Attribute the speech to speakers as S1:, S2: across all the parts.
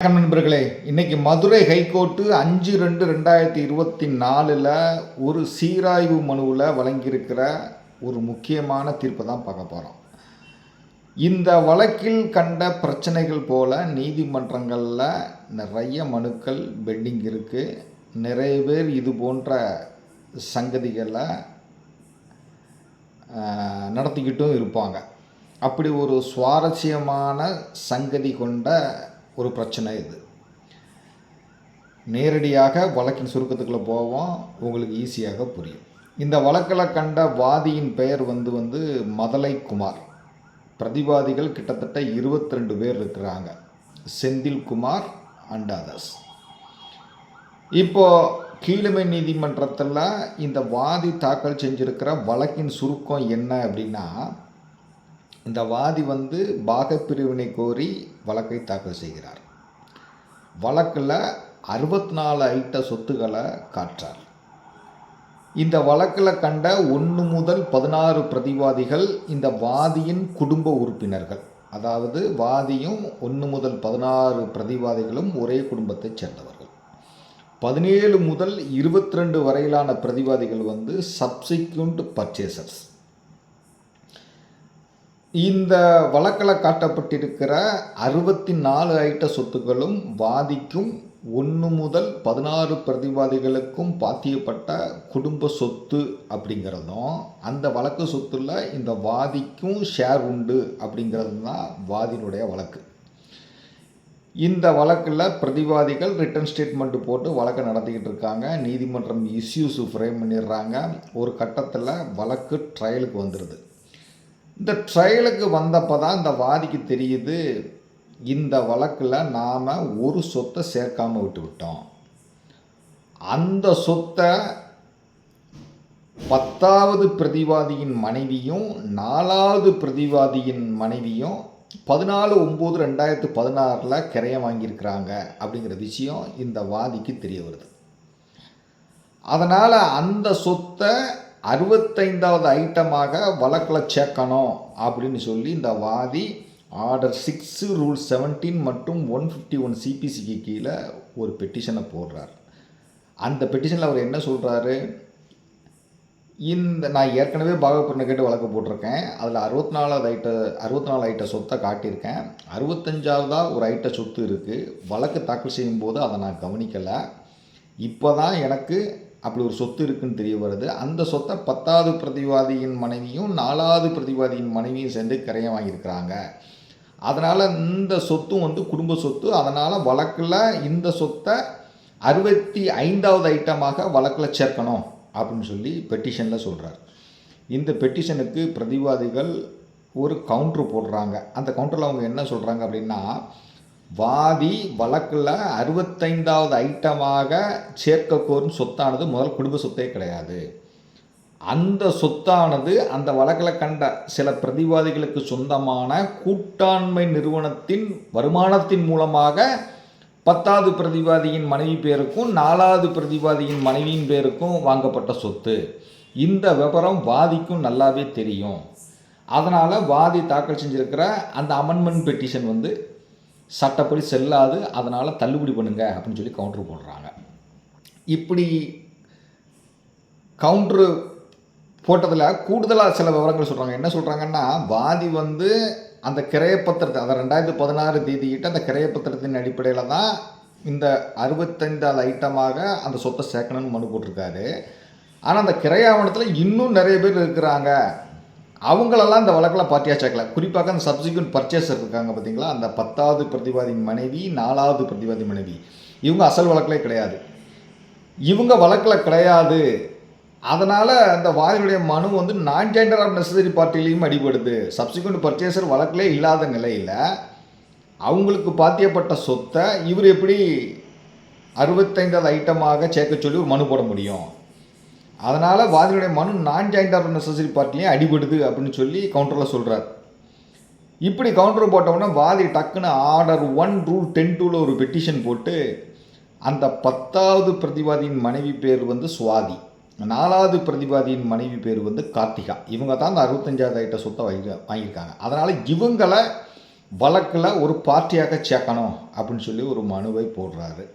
S1: வணக்கம் நண்பர்களே, இன்னைக்கு மதுரை ஹைகோர்ட்டு 5/2/2024 ஒரு சீராய்வு மனுவில் வழங்கியிருக்கிற ஒரு முக்கியமான தீர்ப்பை தான் பார்க்க போகிறோம். இந்த வழக்கில் கண்ட பிரச்சனைகள் போல நீதிமன்றங்களில் நிறைய மனுக்கள் பெண்டிங் இருக்குது. நிறைய பேர் இது போன்ற சங்கதிகளை நடத்திக்கிட்டும் இருப்பாங்க. அப்படி ஒரு சுவாரஸ்யமான சங்கதி கொண்ட ஒரு பிரச்சனை இது. நேரடியாக வழக்கின் சுருக்கத்துக்குள்ளே போவோம், உங்களுக்கு ஈஸியாக புரியும். இந்த வழக்கில் கண்ட வாதியின் பெயர் வந்து மதலை குமார். பிரதிவாதிகள் கிட்டத்தட்ட 22 பேர் இருக்கிறாங்க. Senthil Kumar and others. இப்போது கீழமை நீதிமன்றத்தில் இந்த வாதி தாக்கல் செஞ்சுருக்கிற வழக்கின் சுருக்கம் என்ன அப்படின்னா, இந்த வாதி பாகப்பிரிவினை கோரி வழக்கை தாக்கல் செய்கிறார். வழக்கில் 64 ஐட்ட சொத்துக்களை காட்டுறார். இந்த வழக்கில் கண்ட 1 முதல் 16 பிரதிவாதிகள் இந்த வாதியின் குடும்ப உறுப்பினர்கள். அதாவது வாதியும் 1 முதல் 16 பிரதிவாதிகளும் ஒரே குடும்பத்தைச் சேர்ந்தவர்கள். 17 முதல் 22 வரையிலான பிரதிவாதிகள் சப்சிக்வெண்ட் பர்ச்சேசர்ஸ். இந்த வழக்கில் காட்டப்பட்டிருக்கிற 64 ஐட்ட சொத்துக்களும் வாதிக்கும் 1 முதல் 16 பிரதிவாதிகளுக்கும் பாத்தியப்பட்ட குடும்ப சொத்து அப்படிங்கிறதும், அந்த வழக்கு சொத்துல இந்த வாதிக்கும் ஷேர் உண்டு அப்படிங்கிறது தான் வாதியினுடைய வழக்கு. இந்த வழக்கில் பிரதிவாதிகள் ரிட்டன் ஸ்டேட்மெண்ட் போட்டு வழக்கை நடத்திக்கிட்டு இருக்காங்க. நீதிமன்றம் இஷ்யூஸ் ஃப்ரேம் பண்ணிடுறாங்க. ஒரு கட்டத்தில் வழக்கு ட்ரையலுக்கு வந்துடுது. இந்த ட்ரையலுக்கு வந்தப்போ தான் இந்த வாதிக்கு தெரியுது, இந்த வழக்கில் நாம் ஒரு சொத்தை சேர்க்காமல் விட்டுவிட்டோம். அந்த சொத்தை 10வது பிரதிவாதியின் மனைவியும் 4வது பிரதிவாதியின் மனைவியும் 14/9/2016 கிரையம் வாங்கியிருக்கிறாங்க அப்படிங்கிற விஷயம் இந்த வாதிக்கு தெரிய வருது. அதனால் அந்த சொத்தை 65வது ஐட்டமாக வழக்கில் சேர்க்கணும் அப்படின்னு சொல்லி இந்த வாதி ஆர்டர் 6 ரூல் 17 மற்றும் 151 சிபிசிக்கு கீழே ஒரு பெட்டிஷனை போடுறார். அந்த பெட்டிஷனில் அவர் என்ன சொல்கிறாரு, நான் ஏற்கனவே பாகப்பிரிவினை கேட்டு வழக்கு போட்டிருக்கேன். அதில் 64 ஐட்ட சொத்தை காட்டியிருக்கேன். 65ஆவதாக ஒரு ஐட்ட சொத்து இருக்குது. வழக்கு தாக்கல் செய்யும்போது அதை நான் கவனிக்கலை. இப்போ தான் எனக்கு அப்படி ஒரு சொத்து இருக்குன்னு தெரிய வருது. அந்த சொத்தை 10வது பிரதிவாதியின் மனைவியும் 4வது பிரதிவாதியின் மனைவியும் சேர்ந்து கிரையம் வாங்கியிருக்கிறாங்க. அதனால் இந்த சொத்தும் குடும்ப சொத்து. அதனால் வழக்கில் இந்த சொத்தை 65வது ஐட்டமாக வழக்கில் சேர்க்கணும் அப்படின்னு சொல்லி பெட்டிஷனில் சொல்கிறார். இந்த பெட்டிஷனுக்கு பிரதிவாதிகள் ஒரு கவுண்ட்ரு போடுறாங்க. அந்த கவுண்டரில் அவங்க என்ன சொல்கிறாங்க அப்படின்னா, வாதி வழக்கில் 65வது ஐட்டமாக சேர்க்க கோரும் சொத்தானது முதல் குடும்ப சொத்தே கிடையாது. அந்த சொத்தானது அந்த வழக்கில் கண்ட சில பிரதிவாதிகளுக்கு சொந்தமான கூட்டாண்மை நிறுவனத்தின் வருமானத்தின் மூலமாக 10வது பிரதிவாதியின் மனைவி பேருக்கும் 4வது பிரதிவாதியின் மனைவியின் பேருக்கும் வாங்கப்பட்ட சொத்து. இந்த விவரம் வாதிக்கும் நல்லாவே தெரியும். அதனால் வாதி தாக்கல் செஞ்சிருக்கிற அந்த அமெண்ட்மெண்ட் பெட்டிஷன் சட்டப்படி செல்லாது, அதனால் தள்ளுபடி பண்ணுங்க அப்படின்னு சொல்லி கவுண்ட்ரு போடுறாங்க. இப்படி கவுண்ட்ரு போட்டதில் கூடுதலாக சில விவரங்கள் சொல்கிறாங்க. என்ன சொல்கிறாங்கன்னா, வாதி அந்த கிரையப்பத்திரத்தை, அதை 2016 தேதியிட்டு அந்த கிரையப்பத்திரத்தின் அடிப்படையில் தான் இந்த 65வது ஐட்டமாக அந்த சொத்தை சேர்க்கணும்னு மனு போட்டிருக்காரு. ஆனால் அந்த கிரையாவணத்தில் இன்னும் நிறைய பேர் இருக்கிறாங்க. அவங்களெல்லாம் இந்த வழக்கில் பார்ட்டியாக சேர்க்கல. குறிப்பாக அந்த சப்சிக்வெண்ட் பர்ச்சேசர் இருக்காங்க பார்த்தீங்களா, அந்த 10வது பிரதிவாதியின் மனைவி 4வது பிரதிவாதி மனைவி, இவங்க அசல் வழக்கிலே கிடையாது. இவங்க வழக்கில் கிடையாது. அதனால் அந்த வாதியுடைய மனு நான் ஜெண்டர் ஆஃப் நெசசரி பார்ட்டிலையும் அடிபடுது. சப்சிக்வெண்ட் பர்ச்சேசர் வழக்கிலே இல்லாத நிலையில் அவங்களுக்கு பாத்தியப்பட்ட சொத்தை இவர் எப்படி 65வது ஐட்டமாக சேர்க்க சொல்லி ஒரு மனு போட முடியும்? அதனால் வாதியுடைய மனு நான் ஜாயிண்ட் ஆஃப் நெசசரி பார்ட்டிலையும் அடிபடுது அப்படின்னு சொல்லி கவுண்டரில் சொல்கிறார். இப்படி கவுண்டர் போட்டவுடனே வாதி டக்குன்னு ஆர்டர் 1 ரூல் 10(2) ஒரு பெட்டிஷன் போட்டு அந்த 10வது பிரதிவாதியின் மனைவி பேர் சுவாதி, 4வது பிரதிவாதியின் மனைவி பேர் கார்த்திகா. இவங்க தான் அந்த 65வது ஐட்ட சொத்தை வாங்கியிருக்காங்க. அதனால் இவங்களை வழக்கில் ஒரு பார்ட்டியாக சேர்க்கணும் அப்படின்னு சொல்லி ஒரு மனுவை போடுறாரு.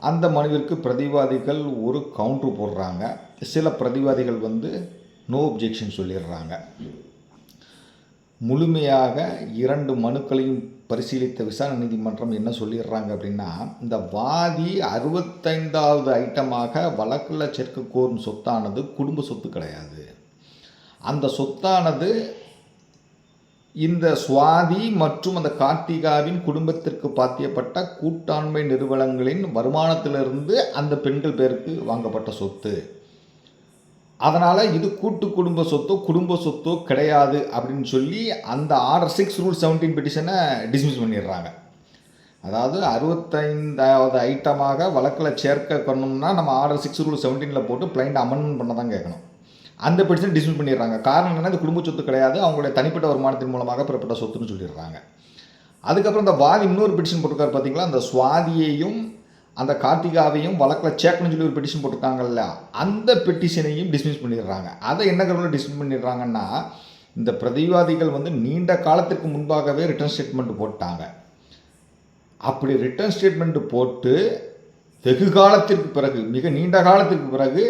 S1: அந்த மனுவிற்கு பிரதிவாதிகள் ஒரு கவுண்ட்ரு போடுறாங்க. சில பிரதிவாதிகள் நோ அப்ஜெக்ஷன் சொல்லிடுறாங்க. முழுமையாக 2 மனுக்களையும் பரிசீலித்த விசாரணை நீதிமன்றம் என்ன சொல்லிடுறாங்க அப்படின்னா, இந்த வாதி 65வது ஐட்டமாக வழக்கில் சேர்க்க கோரும் சொத்தானது குடும்ப சொத்து கிடையாது. அந்த சொத்தானது இந்த சுவாதி மற்றும் அந்த கார்த்திகாவின் குடும்பத்திற்கு பாத்தியப்பட்ட கூட்டாண்மை நிறுவனங்களின் வருமானத்திலிருந்து அந்த பெண்கள் பேருக்கு வாங்கப்பட்ட சொத்து. அதனால் இது கூட்டு குடும்ப சொத்தோ கிடையாது அப்படின்னு சொல்லி அந்த ஆர்டர் 6 ரூல் 17 பெட்டிஷனை டிஸ்மிஸ் பண்ணிடுறாங்க. அதாவது 65வது ஐட்டமாக வழக்கில் சேர்க்கணும்னா நம்ம ஆர்டர் 6 ரூல் 17 போட்டு பிளைண்ட் அமெண்ட்மெண்ட் பண்ண தான் கேட்கணும். அந்த பெட்டிஷன் டிஸ்மிஸ் பண்ணிடுறாங்க. காரணம் என்னன்னா, இது குடும்ப சொத்து கிடையாது, அவங்களுடைய தனிப்பட்ட வருமானத்தின் மூலமாக பெறப்பட்ட சொத்துன்னு சொல்லிடுறாங்க. அதுக்கப்புறம் இந்த வாதி இன்னொரு பெட்டிஷன் போட்டிருக்காரு பார்த்தீங்களா, அந்த சுவாதியையும் அந்த கார்த்திகாவையும் வழக்கில் சேர்க்கணும்னு சொல்லி ஒரு பெட்டிஷன் போட்டிருக்காங்கல்ல, அந்த பெட்டிஷனையும் டிஸ்மிஸ் பண்ணிடுறாங்க. அதை என்ன காரணம் டிஸ்மிஸ் பண்ணிடுறாங்கன்னா, இந்த பிரதிவாதிகள் நீண்ட காலத்திற்கு முன்பாகவே ரிட்டர்ன் ஸ்டேட்மெண்ட் போட்டாங்க. அப்படி ரிட்டர்ன் ஸ்டேட்மெண்ட் போட்டு வெகு காலத்திற்கு பிறகு, மிக நீண்ட காலத்திற்கு பிறகு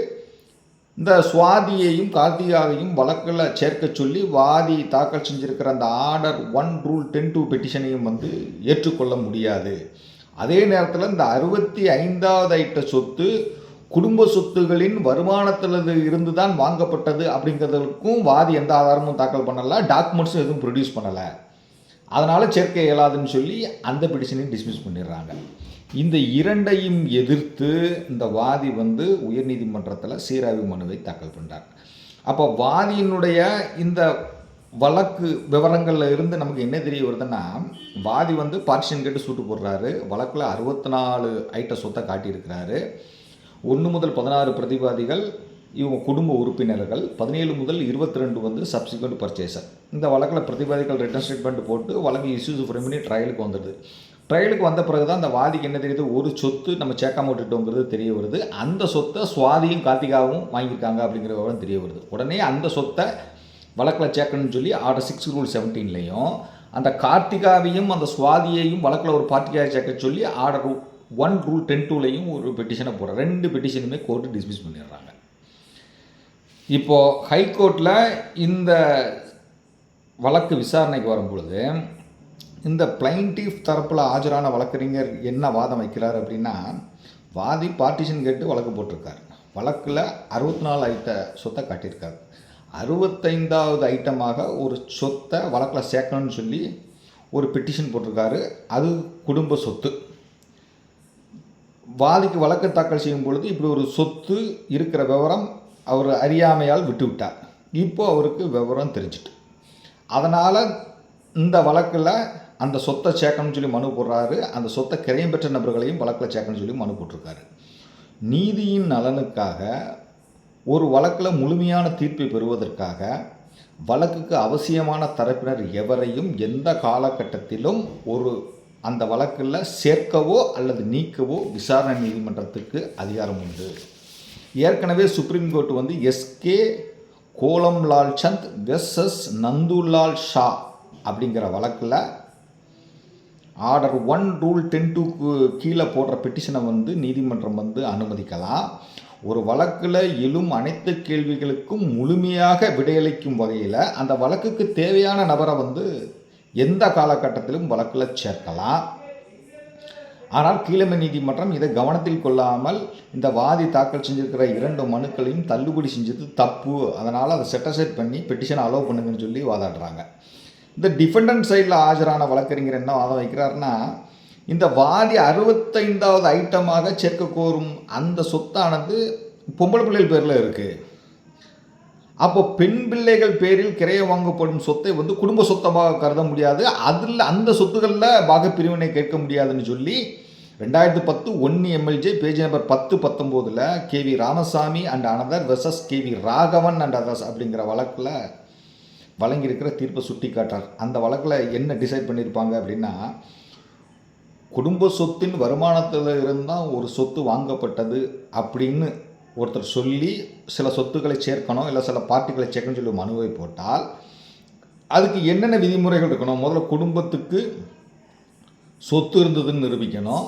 S1: இந்த சுவாதியையும் கார்த்திகாவையும் வழக்கில் சேர்க்க சொல்லி வாதி தாக்கல் செஞ்சிருக்கிற அந்த ஆர்டர் 1 ரூல் 10(2) பெட்டிஷனையும் ஏற்றுக்கொள்ள முடியாது. அதே நேரத்தில் இந்த 65வது ஐட்ட சொத்து குடும்ப சொத்துகளின் வருமானத்தில் இருந்து தான் வாங்கப்பட்டது அப்படிங்கிறதுக்கும் வாதி எந்த ஆதாரமும் தாக்கல் பண்ணலை, டாக்குமெண்ட்ஸும் எதுவும் ப்ரொடியூஸ் பண்ணலை. அதனால் சேர்க்க இயலாதுன்னு சொல்லி அந்த பெட்டிஷனையும் டிஸ்மிஸ் பண்ணிடுறாங்க. இந்த இரண்டையும் எதிர்த்து இந்த வாதி உயர்நீதிமன்றத்தில் சீராய்வு மனுவை தாக்கல் பண்ணுறார். அப்போ வாதியினுடைய இந்த வழக்கு விவரங்களில் இருந்து நமக்கு என்ன தெரிய வருதுன்னா, வாதி பார்ட்டிஷன் கேட்டு சூட்டு போடுறாரு. வழக்கில் 64 ஐட்ட சொத்தை காட்டியிருக்கிறாரு. 1 முதல் 16 பிரதிவாதிகள் இவங்க குடும்ப உறுப்பினர்கள், 17 முதல் 22 சப்சிக்வெண்ட் பர்ச்சேசர். இந்த வழக்கில் பிரதிவாதிகள் ரிட்டன் ஸ்டேட்மெண்ட் போட்டு வழக்கு இஷ்யூஸ் ஃப்ரம் ட்ரையலுக்கு வந்துடுது. ட்ரையலுக்கு வந்த பிறகு தான் அந்த வாதிக்கு என்ன தெரியுது, ஒரு சொத்து நம்ம சேர்க்காம விட்டுட்டோங்கிறது தெரிய வருது. அந்த சொத்தை சுவாதியும் கார்த்திகாவும் வாங்கியிருக்காங்க அப்படிங்கிற விவரம் தெரிய வருது. உடனே அந்த சொத்தை வழக்கில் சேர்க்கணும்னு சொல்லி ஆர்டர் 6 ரூல் 17 அந்த கார்த்திகாவையும் அந்த சுவாதியையும் வழக்கில் ஒரு பார்ட்டியாக சேர்க்க சொல்லி ஆர்டர் 1 ரூல் 10(2) ஒரு பெட்டிஷனை போடுற 2 பெட்டிஷனுமே கோர்ட்டு டிஸ்மிஸ் பண்ணிடுறாங்க. இப்போது ஹைகோர்ட்டில் இந்த வழக்கு விசாரணைக்கு வரும்பொழுது இந்த பிளைன்டிஃப் தரப்பில் ஆஜரான வழக்கறிஞர் என்ன வாதம் வைக்கிறார் அப்படின்னா, வாதி பார்ட்டிஷன் கேட்டு வழக்கு போட்டிருக்காரு. வழக்கில் 64 ஐட்ட சொத்தை காட்டியிருக்காரு. 65வது ஐட்டமாக ஒரு சொத்தை வழக்கில் சேர்க்கணும்னு சொல்லி ஒரு பெட்டிஷன் போட்டிருக்காரு. அது குடும்ப சொத்து. வாதிக்கு வழக்கு தாக்கல் செய்யும் பொழுது இப்படி ஒரு சொத்து இருக்கிற விவரம் அவர் அறியாமையால் விட்டுவிட்டார். இப்போது அவருக்கு விவரம் தெரிஞ்சிட்டு, அதனால் இந்த வழக்கில் அந்த சொத்தை சேர்க்கணும்னு சொல்லி மனு போடுறாரு. அந்த சொத்தை கிரையம் பெற்ற நபர்களையும் வழக்கில் சேர்க்கணும்னு சொல்லி மனு போட்டிருக்காரு. நீதியின் நலனுக்காக ஒரு வழக்கில் முழுமையான தீர்ப்பை பெறுவதற்காக வழக்குக்கு அவசியமான தரப்பினர் எவரையும் எந்த காலகட்டத்திலும் அந்த வழக்கில் சேர்க்கவோ அல்லது நீக்கவோ விசாரணை நீதிமன்றத்துக்கு அதிகாரம் உண்டு. ஏற்கனவே supreme court SK Golamlal Chand versus Nandulal Shaw அப்படிங்கிற வழக்கில் ஆர்டர் 1 ரூல் 10(2)க்கு கீழே போடுற பெட்டிஷனை நீதிமன்றம் அனுமதிக்கலாம். ஒரு வழக்கில் எழும் அனைத்து கேள்விகளுக்கும் முழுமையாக விடையளிக்கும் வகையில் அந்த வழக்குக்கு தேவையான நபரை எந்த காலகட்டத்திலும் வழக்கில் சேர்க்கலாம். ஆனால் கீழமை நீதிமன்றம் இதை கவனத்தில் கொள்ளாமல் இந்த வாதி தாக்கல் செஞ்சிருக்கிற 2 மனுக்களையும் தள்ளுபடி செஞ்சது தப்பு, அதனால் அதை செட்டசைட் பண்ணி பெட்டிஷனை அலோவ் பண்ணுங்கன்னு சொல்லி வாதாடுறாங்க. இந்த டிஃபெண்டன்ட் சைடில் ஆஜரான வழக்கறிஞர் என்ன வாதம் வைக்கிறாருன்னா, இந்த வாதி 65வது ஐட்டமாக சேர்க்க கோரும் அந்த சொத்தானது பொம்பளை பிள்ளைகள் பேரில் இருக்குது. அப்போ பெண் பிள்ளைகள் பேரில் கிரைய வாங்கப்படும் சொத்தை குடும்ப சொத்தமாக கருத முடியாது, அதில் அந்த சொத்துக்களில் பாகப்பிரிவினை கேட்க முடியாதுன்னு சொல்லி 2010 1 MLJ page number 10-19 KV Ramasamy and another versus KV Raghavan and others அப்படிங்கிற வழக்கில் வழங்கியிருக்கிற தீர்ப்பை சுட்டி காட்டார். அந்த வழக்கில் என்ன டிசைட் பண்ணியிருப்பாங்க அப்படின்னா, குடும்ப சொத்தின் வருமானத்தில் இருந்தால் ஒரு சொத்து வாங்கப்பட்டது அப்படின்னு ஒருத்தர் சொல்லி சில சொத்துக்களை சேர்க்கணும், இல்லை சில பார்ட்டிகளை சேர்க்கணும்னு சொல்லி மனுவை போட்டால் அதுக்கு என்னென்ன விதிமுறைகள் இருக்கணும்? முதல்ல குடும்பத்துக்கு சொத்து இருந்ததுன்னு நிரூபிக்கணும்.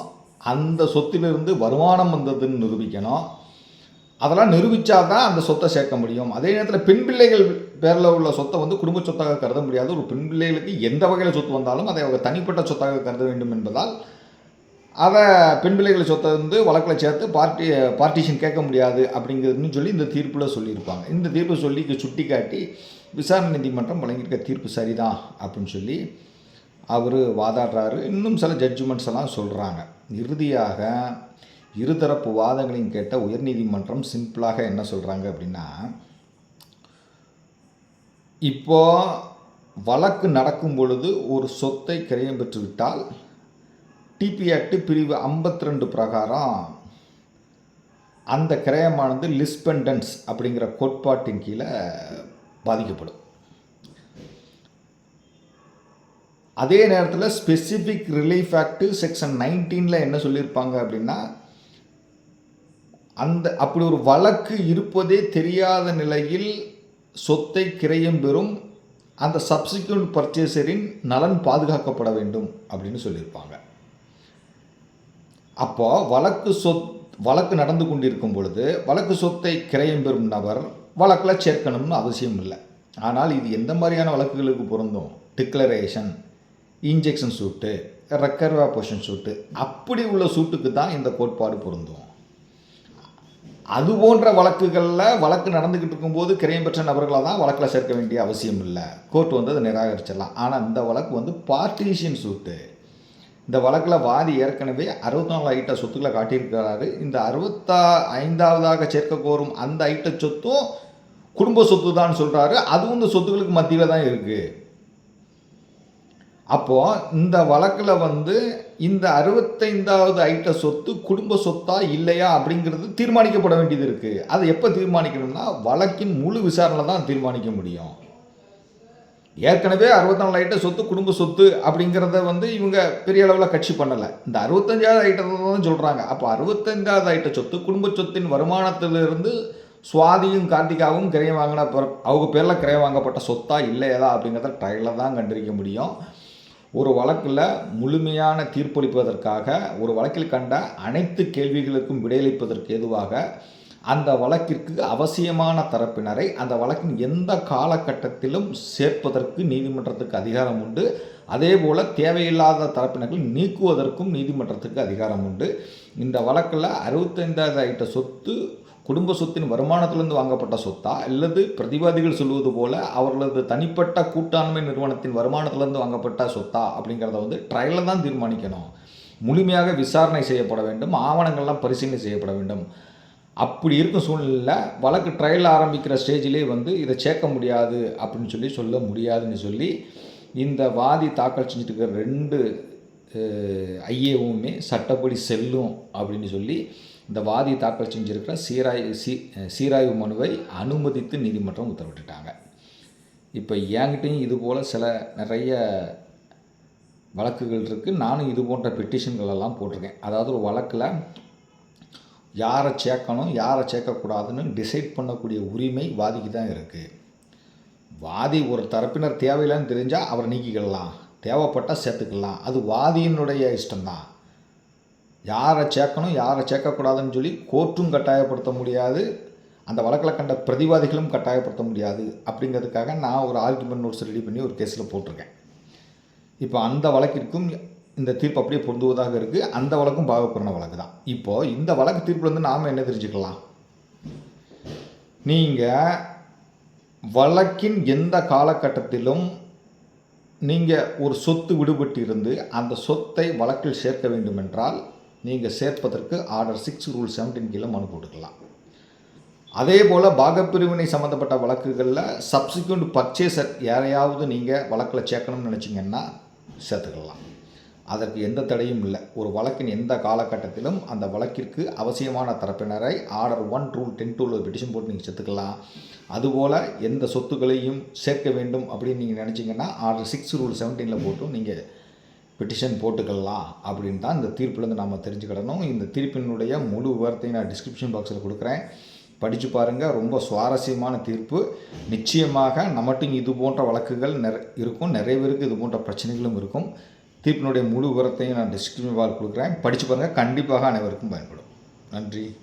S1: அந்த சொத்திலிருந்து வருமானம் வந்ததுன்னு நிரூபிக்கணும். அதெல்லாம் நிரூபித்தா தான் அந்த சொத்தை சேர்க்க முடியும். அதே நேரத்தில் பெண் பிள்ளைகள் பேரில் உள்ள சொத்தை வந்து குடும்ப சொத்தாக கருத முடியாது. ஒரு பெண் பிள்ளைகளுக்கு எந்த வகையில் சொத்து வந்தாலும் அதை அவங்க தனிப்பட்ட சொத்தாக கருத வேண்டும் என்பதால் அதை பெண் பிள்ளைகள் சொத்தை வந்து வழக்கில் சேர்த்து பார்ட்டிஷன் கேட்க முடியாது அப்படிங்கிறதுன்னு சொல்லி இந்த தீர்ப்பில் சொல்லியிருப்பாங்க. இந்த தீர்ப்பு சொல்லி சுட்டி காட்டி விசாரணை நீதிமன்றம் வழங்கியிருக்க தீர்ப்பு சரிதான் அப்படின்னு சொல்லி அவர் வாதாடுறாரு. இன்னும் சில ஜட்ஜ்மெண்ட்ஸ் எல்லாம் சொல்கிறாங்க. இறுதியாக இருதரப்பு வாதங்களையும் கேட்ட உயர்நீதிமன்றம் சிம்பிளாக என்ன சொல்கிறாங்க அப்படின்னா, இப்போ வழக்கு நடக்கும் பொழுது ஒரு சொத்தை கிரயம் பெற்றுவிட்டால் டிபி ஆக்ட் பிரிவு 52 பிரகாரம் அந்த கிரயமானது லிஸ்பெண்டன்ஸ் அப்படிங்கிற கோட்பாட்டின் கீழே பாதிக்கப்படும். அதே நேரத்தில் ஸ்பெசிஃபிக் ரிலீஃப் ஆக்ட் செக்ஷன் 19 என்ன சொல்லியிருப்பாங்க அப்படின்னா, அப்படி ஒரு வழக்கு இருப்பதே தெரியாத நிலையில் சொத்தை கிரயம் பெறும் அந்த சப்சிக்வெண்ட் பர்ச்சேசரின் நலன் பாதுகாக்கப்பட வேண்டும் அப்படின்னு சொல்லியிருப்பாங்க. அப்போ வழக்கு நடந்து கொண்டிருக்கும் பொழுது வழக்கு சொத்தை கிரயம் பெறும் நபர் வழக்கில் சேர்க்கணும்னு அவசியம் இல்லை. ஆனால் இது எந்த மாதிரியான வழக்குகளுக்கு பொருந்தும்? டிக்ளரேஷன், இன்ஜெக்ஷன் சூட்டு, ரெக்கர்வேஷன் சூட்டு, அப்படி உள்ள சூட்டுக்கு தான் இந்த கோட்பாடு பொருந்தும். அது போன்ற வழக்குகளில் வழக்கு நடந்துக்கிட்டு இருக்கும்போது கிரயம் பெற்ற நபர்களை தான் வழக்கில் சேர்க்க வேண்டிய அவசியம் இல்லை. கோர்ட் வந்து அதை நிராகரிச்சிடலாம். ஆனால் இந்த வழக்கு வந்து பார்ட்டிஷன் சூட்டு. இந்த வழக்கில் வாதி ஏற்கனவே 64 ஐட்ட சொத்துக்களை காட்டியிருக்கிறாரு. இந்த 65ஆவதாக சேர்க்க கோரும் அந்த ஐட்ட சொத்தும் குடும்ப சொத்து தான் சொல்கிறாரு. அதுவும் இந்த சொத்துக்களுக்கு மத்தியில் தான் இருக்குது. அப்போது இந்த வழக்கில் வந்து இந்த 65வது ஐட்ட சொத்து குடும்ப சொத்தா இல்லையா அப்படிங்கிறது தீர்மானிக்கப்பட வேண்டியது இருக்குது. அதை எப்போ தீர்மானிக்கணும்னா வழக்கின் முழு விசாரணை தான் தீர்மானிக்க முடியும். ஏற்கனவே 64 ஐட்ட சொத்து குடும்ப சொத்து அப்படிங்கிறத வந்து இவங்க பெரிய அளவில் கட்சி பண்ணலை. இந்த 65வது ஐட்டத்தை தான் சொல்கிறாங்க. அப்போ 65வது ஐட்ட சொத்து குடும்ப சொத்தின் வருமானத்திலிருந்து சுவாதியும் கார்த்திகாவும் கிரயம் வாங்கின அவங்க பேரில் கிரயம் வாங்கப்பட்ட சொத்தா இல்லையா அப்படிங்கிறத ட்ரையலில் தான் கண்டறிய முடியும். ஒரு வழக்கில் முழுமையான தீர்ப்பளிப்பதற்காக ஒரு வழக்கில் கண்ட அனைத்து கேள்விகளுக்கும் விடையளிப்பதற்கு ஏதுவாக அந்த வழக்கிற்கு அவசியமான தரப்பினரை அந்த வழக்கின் எந்த காலகட்டத்திலும் சேர்ப்பதற்கு நீதிமன்றத்துக்கு அதிகாரம் உண்டு. அதே போல் தேவையில்லாத தரப்பினர்கள் நீக்குவதற்கும் நீதிமன்றத்துக்கு அதிகாரம் உண்டு. இந்த வழக்கில் 65வது ஐட்ட சொத்து குடும்ப சொத்தின் வருமானத்திலிருந்து வாங்கப்பட்ட சொத்தா அல்லது பிரதிவாதிகள் சொல்வது போல அவர்களது தனிப்பட்ட கூட்டாண்மை நிறுவனத்தின் வருமானத்திலிருந்து வாங்கப்பட்ட சொத்தா அப்படிங்கிறத வந்து ட்ரையலில் தான் தீர்மானிக்கணும். முழுமையாக விசாரணை செய்யப்பட வேண்டும். ஆவணங்கள்லாம் பரிசீலனை செய்யப்பட வேண்டும். அப்படி இருக்கும் சூழ்நிலையில் வழக்கு ட்ரையல் ஆரம்பிக்கிற ஸ்டேஜிலே வந்து இதை சேர்க்க முடியாது அப்படின்னு சொல்ல முடியாதுன்னு சொல்லி இந்த வாதி தாக்கல் செஞ்சுட்டு இருக்கிற 2 ஐஏவுமே சட்டப்படி செல்லும் அப்படின்னு சொல்லி இந்த வாதி தாக்கல் செஞ்சிருக்கிற சீராய்வு மனுவை அனுமதித்து நீதிமன்றம் உத்தரவிட்டுட்டாங்க. இப்போ என்கிட்டையும் இது போல் நிறைய வழக்குகள் இருக்குது. நானும் இது போன்ற பெட்டிஷன்கள் எல்லாம் போட்டிருக்கேன். அதாவது ஒரு வழக்கில் யாரை சேர்க்கணும் யாரை சேர்க்கக்கூடாதுன்னு டிசைட் பண்ணக்கூடிய உரிமை வாதிக்கு தான் இருக்குது. வாதி ஒரு தரப்பினர் தேவையில்லைன்னு தெரிஞ்சால் அவரை நீக்கிக்கலாம், தேவைப்பட்டால் சேர்த்துக்கலாம். அது வாதியினுடைய இஷ்டம்தான். யாரை சேர்க்கணும் யாரை சேர்க்கக்கூடாதுன்னு சொல்லி கோர்ட்டும் கட்டாயப்படுத்த முடியாது, அந்த வழக்கில் கண்ட பிரதிவாதிகளும் கட்டாயப்படுத்த முடியாது. அப்படிங்கிறதுக்காக நான் ஒரு ஆர்குமெண்ட் நோட்ஸ் ரெடி பண்ணி ஒரு கேஸில் போட்டிருக்கேன். இப்போ அந்த வழக்கிற்கும் இந்த தீர்ப்பு அப்படியே பொருந்துவதாக இருக்குது. அந்த வழக்கும் பாவப்பெறின வழக்கு தான். இப்போது இந்த வழக்கு தீர்ப்புலேருந்து நாம் என்ன தெரிஞ்சுக்கலாம்? நீங்கள் வழக்கின் எந்த காலகட்டத்திலும் நீங்கள் ஒரு சொத்து விடுபட்டு இருந்து அந்த சொத்தை வழக்கில் சேர்க்க வேண்டுமென்றால் நீங்கள் சேர்ப்பதற்கு ஆர்டர் 6 ரூல் 17 கீழே மனு போட்டுக்கலாம். அதே போல் பாகப்பிரிவினை சம்மந்தப்பட்ட வழக்குகளில் சப்சிக்வெண்ட் பர்ச்சேசர் யாரையாவது நீங்கள் வழக்கில் சேர்க்கணும்னு நினச்சிங்கன்னா சேர்த்துக்கலாம். அதற்கு எந்த தடையும் இல்லை. ஒரு வழக்கின் எந்த காலகட்டத்திலும் அந்த வழக்கிற்கு அவசியமான தரப்பினரை ஆர்டர் 1 ரூல் 10 பெட்டிஷன் போட்டு நீங்கள் சேர்த்துக்கலாம். அதுபோல் எந்த சொத்துக்களையும் சேர்க்க வேண்டும் அப்படின்னு நீங்கள் நினச்சிங்கன்னா ஆர்டர் 6 ரூல் 17 போட்டும் நீங்கள் பெட்டிஷன் போட்டுக்கலாம் அப்படின்னு தான் இந்த தீர்ப்புலேருந்து நாம் தெரிஞ்சுக்கிடணும். இந்த தீர்ப்பினுடைய முழு விவரத்தை நான் டிஸ்கிரிப்ஷன் பாக்ஸில் கொடுக்குறேன். படித்து பாருங்கள். ரொம்ப சுவாரஸ்யமான தீர்ப்பு. நிச்சயமாக நம்மட்டும் இது போன்ற வழக்குகள் இருக்கும். நிறைய பேருக்கு இது போன்ற பிரச்சனைகளும் இருக்கும். தீர்ப்பினுடைய முழு விவரத்தையும் நான் டிஸ்கிரிப்ஷன் பாக்ஸில் கொடுக்குறேன். படித்து பாருங்கள். கண்டிப்பாக அனைவருக்கும் பயன்படும். நன்றி.